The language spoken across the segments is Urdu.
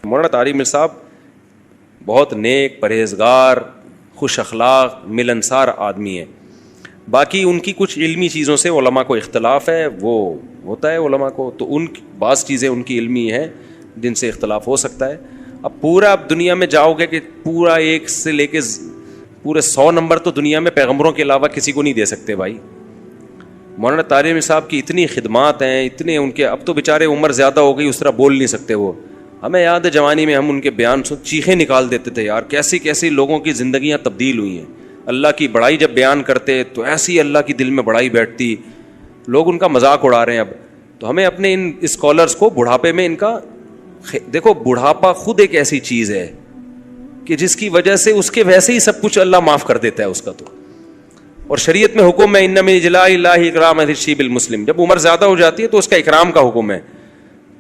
مولانا طارق مل صاحب بہت نیک، پرہیزگار، خوش اخلاق، ملنسار آدمی ہیں. باقی ان کی کچھ علمی چیزوں سے علماء کو اختلاف ہے، وہ ہوتا ہے علماء کو، تو ان بعض چیزیں ان کی علمی ہیں جن سے اختلاف ہو سکتا ہے. اب پورا دنیا میں جاؤ گے کہ پورا 1 سے لے کے پورے 100 نمبر تو دنیا میں پیغمبروں کے علاوہ کسی کو نہیں دے سکتے بھائی. مولانا طارق صاحب کی اتنی خدمات ہیں، اتنے ان کے، اب تو بیچارے عمر زیادہ ہو گئی، اس طرح بول نہیں سکتے وہ. ہمیں یاد ہے جوانی میں ہم ان کے بیان سن چیخیں نکال دیتے تھے یار، کیسی کیسی لوگوں کی زندگیاں تبدیل ہوئی ہیں. اللہ کی بڑائی جب بیان کرتے تو ایسی اللہ کی دل میں بڑائی بیٹھتی، لوگ ان کا مذاق اڑا رہے ہیں. اب تو ہمیں اپنے ان اسکالرس کو بڑھاپے میں ان کا دیکھو، بڑھاپا خود ایک ایسی چیز ہے کہ جس کی وجہ سے اس کے ویسے ہی سب کچھ اللہ معاف کر دیتا ہے اس کا. تو اور شریعت میں حکم ہے ان من اجلاء اللہ اکرام الشیب المسلم، جب عمر زیادہ ہو جاتی ہے تو اس کا اکرام کا حکم ہے.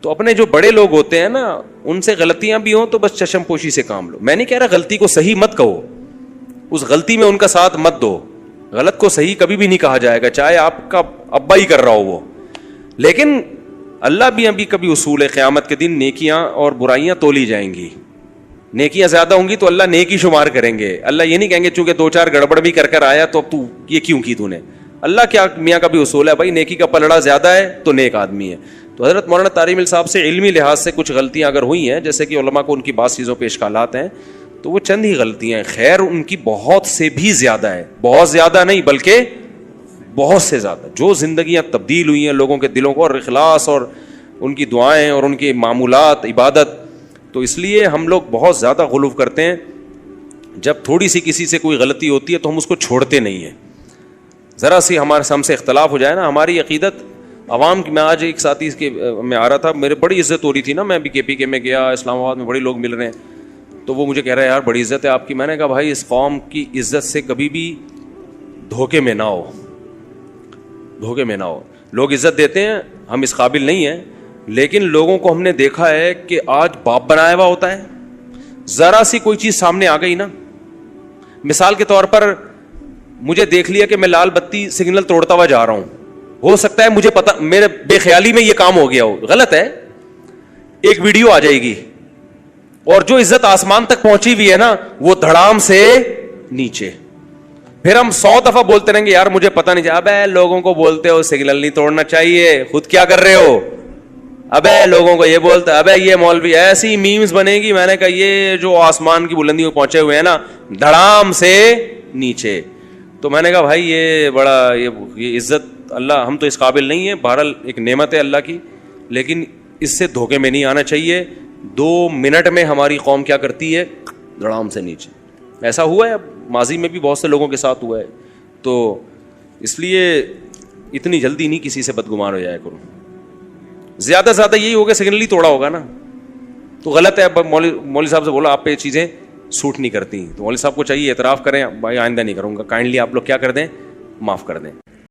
تو اپنے جو بڑے لوگ ہوتے ہیں نا، ان سے غلطیاں بھی ہوں تو بس چشم پوشی سے کام لو. میں نہیں کہہ رہا غلطی کو صحیح مت کہو، اس غلطی میں ان کا ساتھ مت دو. غلط کو صحیح کبھی بھی نہیں کہا جائے گا، چاہے آپ کا ابا ہی کر رہا ہو وہ. لیکن اللہ بھی ابھی کبھی اصول ہے، قیامت کے دن نیکیاں اور برائیاں تولی جائیں گی. نیکیاں زیادہ ہوں گی تو اللہ نیکی شمار کریں گے. اللہ یہ نہیں کہیں گے چونکہ 2-4 گڑبڑ بھی کر آیا تو اب تو یہ کیوں کی تو نے. اللہ کیا میاں کا بھی اصول ہے بھائی، نیکی کا پلڑا زیادہ ہے تو نیک آدمی ہے. تو حضرت مولانا طارق مل صاحب سے علمی لحاظ سے کچھ غلطیاں اگر ہوئی ہیں، جیسے کہ علماء کو ان کی بعض چیزوں پہ اشکالات ہیں، تو وہ چند ہی غلطیاں ہیں. خیر ان کی بہت سے بھی زیادہ ہے، بہت زیادہ نہیں بلکہ بہت سے زیادہ، جو زندگیاں تبدیل ہوئی ہیں لوگوں کے دلوں کو، اور اخلاص اور ان کی دعائیں اور ان کے معمولات، عبادت. تو اس لیے ہم لوگ بہت زیادہ غلو کرتے ہیں. جب تھوڑی سی کسی سے کوئی غلطی ہوتی ہے تو ہم اس کو چھوڑتے نہیں ہیں. ذرا سی ہم سے اختلاف ہو جائے نا، ہماری عقیدت عوام کی. میں آج ایک ساتھی کے میں آ رہا تھا، میرے بڑی عزت ہو رہی تھی نا، میں ابھی KPK میں گیا، اسلام آباد میں بڑے لوگ مل رہے ہیں، تو وہ مجھے کہہ رہا ہے یار بڑی عزت ہے آپ کی. میں نے کہا بھائی اس قوم کی عزت سے کبھی بھی دھوکے میں نہ ہو، دھوکے میں نہ ہو. لوگ عزت دیتے ہیں، ہم اس قابل نہیں ہیں، لیکن لوگوں کو ہم نے دیکھا ہے کہ آج باپ بنایا ہوا ہوتا ہے. ذرا سی کوئی چیز سامنے آ گئی نا، مثال کے طور پر مجھے دیکھ لیا کہ میں لال بتی سگنل توڑتا ہوا جا رہا ہوں، ہو سکتا ہے مجھے پتا، میرے بے خیالی میں یہ کام ہو گیا ہو، غلط ہے، ایک ویڈیو آ جائے گی اور جو عزت آسمان تک پہنچی ہوئی ہے نا وہ دھڑام سے نیچے. پھر ہم 100 دفعہ بولتے رہیں گے یار مجھے پتا نہیں. ابے لوگوں کو بولتے ہو سگنل نہیں توڑنا چاہیے، خود کیا کر رہے ہو؟ ابے لوگوں کو یہ بولتا ہے، ابے یہ مولوی، ایسی میمز بنے گی. میں نے کہا یہ جو آسمان کی بلندی میں پہنچے ہوئے ہیں نا، دھڑام سے نیچے. تو میں نے کہا بھائی یہ بڑا یہ عزت اللہ، ہم تو اس قابل نہیں ہیں. بہرحال ایک نعمت ہے اللہ کی، لیکن اس سے دھوکے میں نہیں آنا چاہیے. 2 منٹ میں ہماری قوم کیا کرتی ہے؟ دھڑام سے نیچے. ایسا ہوا ہے، ماضی میں بھی بہت سے لوگوں کے ساتھ ہوا ہے. تو اس لیے اتنی جلدی نہیں کسی سے بدگمان ہو جایا کرو. زیادہ زیادہ یہی ہوگا سگنل ہی توڑا ہوگا نا تو غلط ہے. مولوی صاحب سے بولو آپ پہ یہ چیزیں سوٹ نہیں کرتی، تو مولوی صاحب کو چاہیے اعتراف کریں بھائی آئندہ نہیں کروں گا، کائنڈلی آپ لوگ کیا کر دیں، معاف کر دیں.